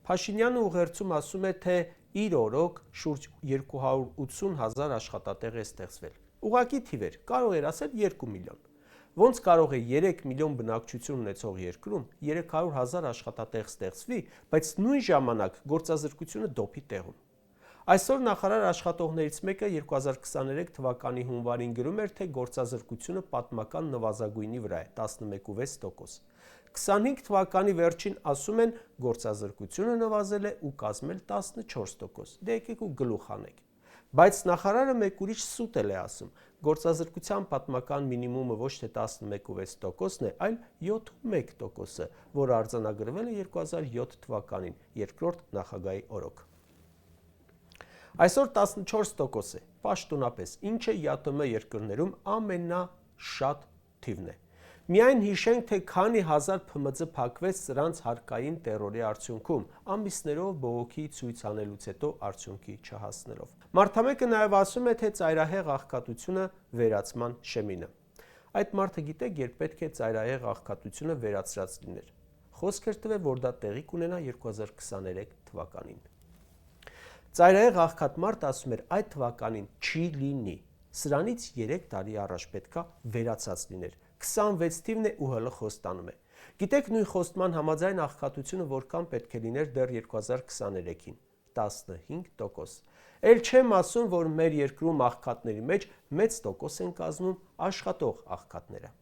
Փաշինյանը ուղերձում ասում է, թե իր օրոք շուրջ 280,000 աշխատատեղ է ստեղծվել։ Ուղղակի թիվեր, կարող էր ասել 2 միլիոն։ Ոնց կարող է 3 միլիոն բնակչություն ունեցող երկրում 300,000 աշխատատեղ ստեղծվի, բայց նույն ժամանակ գործազրկությունը դոփի տեղում։ Այսօր նախարար աշխատողներից մեկը 2023 թվականի հունվարին գրում էր, թե գործազրկությունը պատմական նվազագույնի վրա է 11,6%։ 25 թվականի վերջին ասում են գործազրկությունը նվազել է ու կազմել 14%։ Դե եկեք ու գլուխ անեք։ Բայց նախարարը մեկ ուրիշ սուտ է ասում, գործազրկության պատմական մինիմումը ոչ թե 11,6%-ն է, այլ 7,1%-ը, որը արձանագրվել է 2007 թվականին, երկրորդ նախագահի օրոք։ Այսօր 14% է, պաշտոնապես, ինչը ԵԱՏՄ երկրներում ամենաշատ թիվն է։ Միայն հիշենք, թե քանի հազար ՓՄԶ փակվեց սրանց հարկային տերորի արդյունքում, ամիսներով բողոքի ցույց անելուց հետո արդյունքի չհասնելով։ Մարդամեկը նաև ասում է, թե ծայրահեղ աղքատությունը վերացման շեմին է։ Այդ մարդը գիտեք, երբ պետք է ծայրահեղ աղքատությունը վերացրած լիներ։ Խոսք էր տվել, որ դա տեղի կունենա 2023 թվականին։ Ծայրահեղ աղքատ մարդ ասում էր, այդ թվականին չի լինի։ Սրանից 3 տարի առաջ պետքա վերացած լիներ։ 26 թիվն է ու հլը խոստանում է։ Գիտեք, նույն խոստման համաձայն աղքատությունը որքան պետք է լիներ դեռ 2023-ին։ 15%։ Էլ չեմ ասում, որ մեր երկրում աղքատների մեջ մեծ տոկոս են կազմում աշխատող աղքատները։